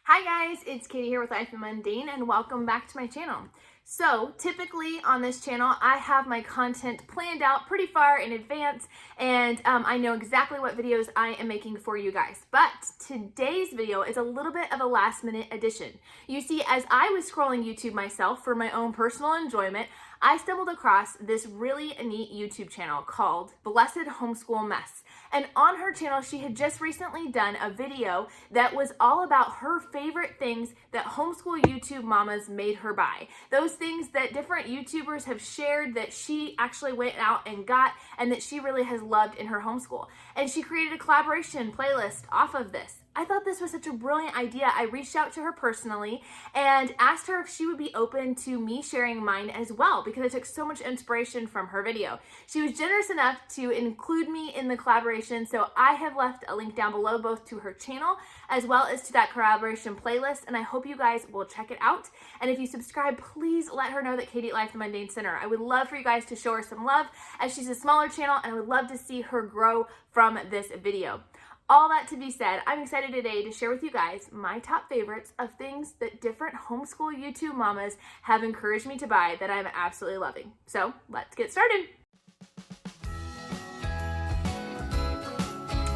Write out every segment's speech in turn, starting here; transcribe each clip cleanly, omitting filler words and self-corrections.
Hi guys, it's Katie here with Life in Mundane and welcome back to my channel. So typically on this channel, I have my content planned out pretty far in advance and I know exactly what videos I am making for you guys. But today's video is a little bit of a last minute addition. You see, as I was scrolling YouTube myself for my own personal enjoyment, I stumbled across this really neat YouTube channel called Blessed Homeschool Mess. And on her channel, she had just recently done a video that was all about her favorite things that homeschool YouTube mamas made her buy. Those things that different YouTubers have shared that she actually went out and got and that she really has loved in her homeschool. And she created a collaboration playlist off of this. I thought this was such a brilliant idea. I reached out to her personally and asked her if she would be open to me sharing mine as well, because I took so much inspiration from her video. She was generous enough to include me in the collaboration, so I have left a link down below both to her channel as well as to that collaboration playlist, and I hope you guys will check it out. And if you subscribe, please let her know that Katie at Life in Mundane sent her. I would love for you guys to show her some love as she's a smaller channel, and I would love to see her grow from this video. All that to be said, I'm excited today to share with you guys my top favorites of things that different homeschool YouTube mamas have encouraged me to buy that I'm absolutely loving. So let's get started.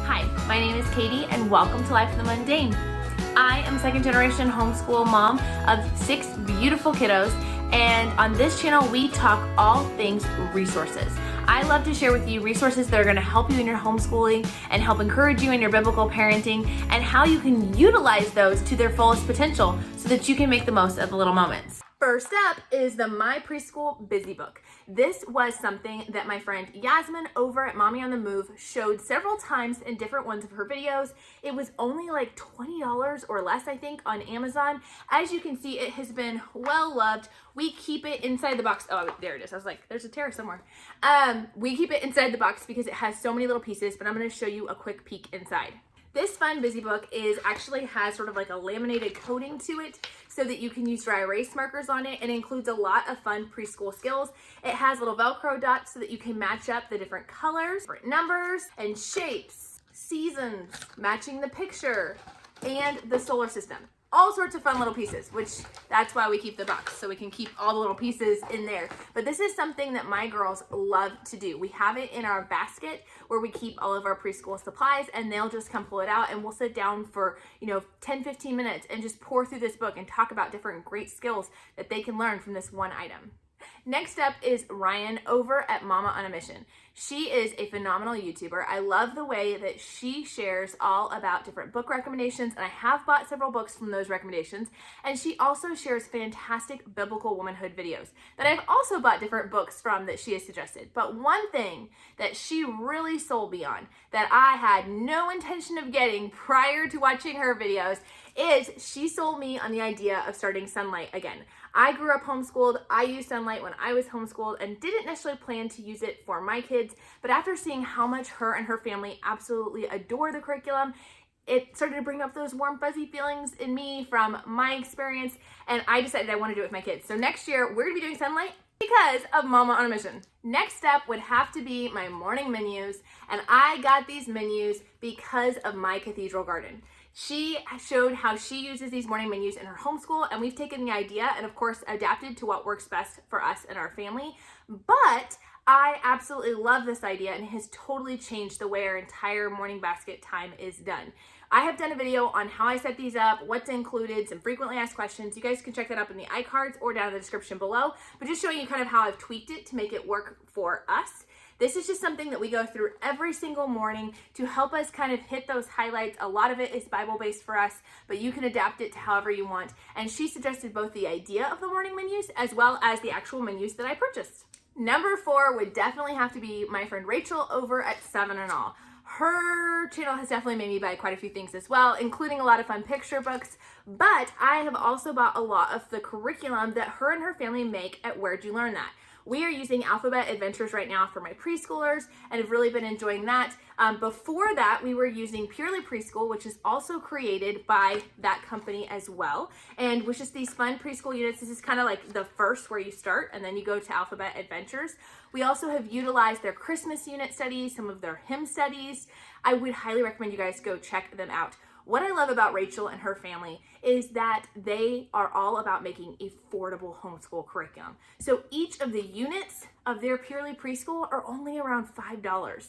Hi, my name is Katie and welcome to Life in the Mundane. I am second generation homeschool mom of 6 beautiful kiddos, and on this channel we talk all things resources. I love to share with you resources that are going to help you in your homeschooling and help encourage you in your biblical parenting and how you can utilize those to their fullest potential so that you can make the most of the little moments. First up is the My Preschool Busy Book. This was something that my friend Yasmin over at Mommy on the Move showed several times in different ones of her videos. It was only like $20 or less, I think, on Amazon. As you can see, it has been well loved. We keep it inside the box. Oh, there it is. I was like, there's a tear somewhere. We keep it inside the box because it has so many little pieces, but I'm going to show you a quick peek inside. This fun busy book actually has sort of like a laminated coating to it so that you can use dry erase markers on it, and it includes a lot of fun preschool skills. It has little Velcro dots so that you can match up the different colors, different numbers and shapes, seasons, matching the picture, and the solar system. All sorts of fun little pieces, which that's why we keep the box, so we can keep all the little pieces in there. But this is something that my girls love to do. We have it in our basket where we keep all of our preschool supplies, and they'll just come pull it out, and we'll sit down for 10-15 minutes and just pour through this book and talk about different great skills that they can learn from this one item. Next up is Ryan over at Momma On A Mission. She is a phenomenal YouTuber. I love the way that she shares all about different book recommendations, and I have bought several books from those recommendations, and she also shares fantastic biblical womanhood videos that I've also bought different books from that she has suggested. But one thing that she really sold me on that I had no intention of getting prior to watching her videos is she sold me on the idea of starting Sunlight again. I grew up homeschooled. I used Sunlight when I was homeschooled and didn't necessarily plan to use it for my kids, but after seeing how much her and her family absolutely adore the curriculum, it started to bring up those warm fuzzy feelings in me from my experience, and I decided I want to do it with my kids. So next year we're gonna be doing Sunlight because of Momma On A Mission. Next up would have to be my morning menus, and I got these menus because of my Cathedral Garden. She showed how she uses these morning menus in her homeschool, and we've taken the idea and of course adapted to what works best for us and our family. But I absolutely love this idea, and it has totally changed the way our entire morning basket time is done. I have done a video on how I set these up, what's included, some frequently asked questions. You guys can check that up in the iCards or down in the description below, but just showing you kind of how I've tweaked it to make it work for us. This is just something that we go through every single morning to help us kind of hit those highlights. A lot of it is Bible-based for us, but you can adapt it to however you want. And she suggested both the idea of the morning menus as well as the actual menus that I purchased. Number 4 would definitely have to be my friend Rachel over at 7 and All. Her channel has definitely made me buy quite a few things as well, including a lot of fun picture books, but I have also bought a lot of the curriculum that her and her family make at Where'd You Learn That? We are using Alphabet Adventures right now for my preschoolers and have really been enjoying that. Before that, we were using Purely Preschool, which is also created by that company as well, and which is these fun preschool units. This is kind of like the first where you start and then you go to Alphabet Adventures. We also have utilized their Christmas unit studies, some of their hymn studies. I would highly recommend you guys go check them out. What I love about Rachel and her family is that they are all about making affordable homeschool curriculum. So each of the units of their Purely Preschool are only around $5.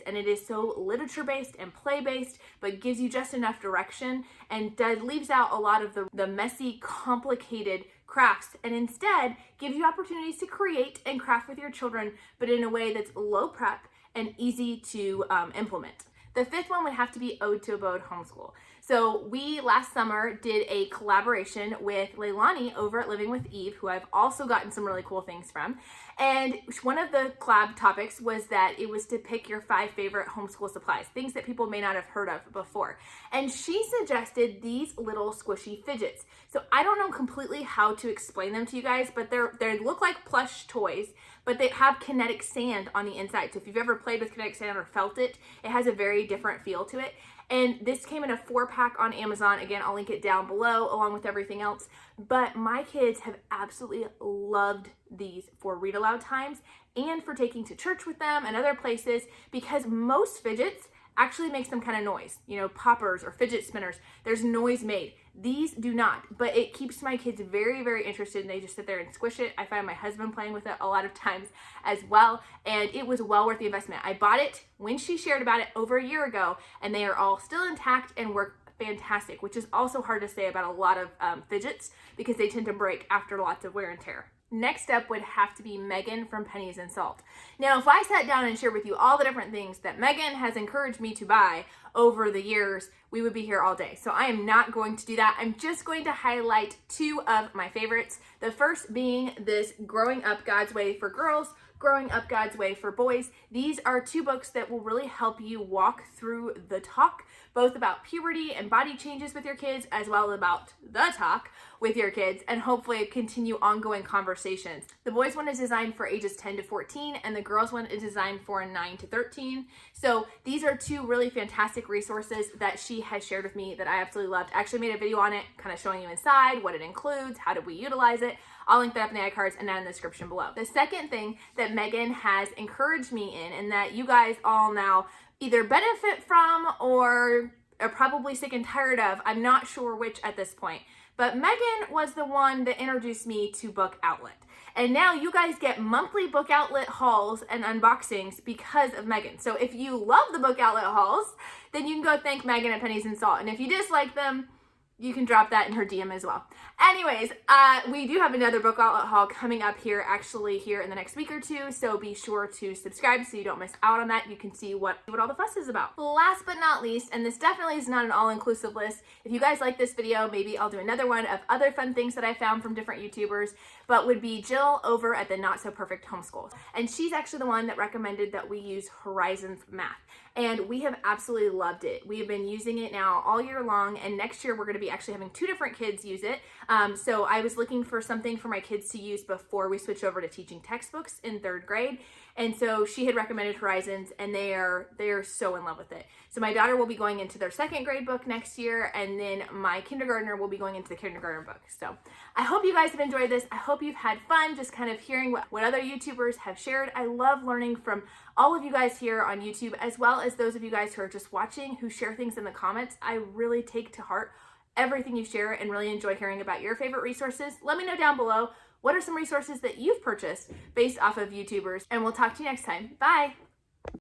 And it is so literature-based and play-based, but gives you just enough direction and leaves out a lot of the messy, complicated crafts, and instead gives you opportunities to create and craft with your children, but in a way that's low prep and easy to implement. The fifth one would have to be Ode To Abode Homeschool. So we last summer did a collaboration with Leilani over at Living with Eve, who I've also gotten some really cool things from. And one of the collab topics was that it was to pick your 5 favorite homeschool supplies, things that people may not have heard of before. And she suggested these little squishy fidgets. So I don't know completely how to explain them to you guys, but they look like plush toys, but they have kinetic sand on the inside. So if you've ever played with kinetic sand or felt it, it has a very different feel to it. And this came in a 4-pack on Amazon. Again, I'll link it down below along with everything else. But my kids have absolutely loved these for read aloud times and for taking to church with them and other places, because most fidgets actually makes some kind of noise. You know, poppers or fidget spinners, there's noise made. These do not, but it keeps my kids very, very interested, and they just sit there and squish it. I find my husband playing with it a lot of times as well, and it was well worth the investment. I bought it when she shared about it over a year ago, and they are all still intact and work fantastic, which is also hard to say about a lot of fidgets because they tend to break after lots of wear and tear. Next up would have to be Megan from Pennies Salt. Now, if I sat down and shared with you all the different things that Megan has encouraged me to buy over the years, we would be here all day. So I am not going to do that. I'm just going to highlight 2 of my favorites. The first being this Growing Up God's Way for Girls, Growing Up God's Way for Boys. These are 2 books that will really help you walk through the talk, both about puberty and body changes with your kids, as well as about the talk with your kids, and hopefully continue ongoing conversations. The boys one is designed for ages 10 to 14, and the girls one is designed for 9 to 13. So these are 2 really fantastic resources that she has shared with me that I absolutely loved. I actually made a video on it, kind of showing you inside, what it includes, how did we utilize it. I'll link that up in the iCards and down in the description below. The second thing that Megan has encouraged me in, and that you guys all now either benefit from or are probably sick and tired of, I'm not sure which at this point, but Megan was the one that introduced me to Book Outlet. And now you guys get monthly Book Outlet hauls and unboxings because of Megan. So if you love the Book Outlet hauls, then you can go thank Megan at Pennies Salt. And if you dislike them, you can drop that in her DM as well. Anyways, we do have another Book Outlet haul coming up here in the next week or 2, so be sure to subscribe so you don't miss out on that. You can see what all the fuss is about. Last but not least, and this definitely is not an all-inclusive list, if you guys like this video, maybe I'll do another one of other fun things that I found from different YouTubers, but would be Jill over at the Not So Perfect Homeschool. And she's actually the one that recommended that we use Horizons Math. And we have absolutely loved it. We have been using it now all year long, and next year we're going to be actually having 2 different kids use it. So I was looking for something for my kids to use before we switch over to teaching textbooks in 3rd grade. And so she had recommended Horizons, and they are so in love with it. So my daughter will be going into their 2nd grade book next year, and then my kindergartner will be going into the kindergarten book. So I hope you guys have enjoyed this. I hope you've had fun just kind of hearing what other YouTubers have shared. I love learning from all of you guys here on YouTube, as well as those of you guys who are just watching, who share things in the comments. I really take to heart everything you share and really enjoy hearing about your favorite resources. Let me know down below, what are some resources that you've purchased based off of YouTubers, and we'll talk to you next time. Bye.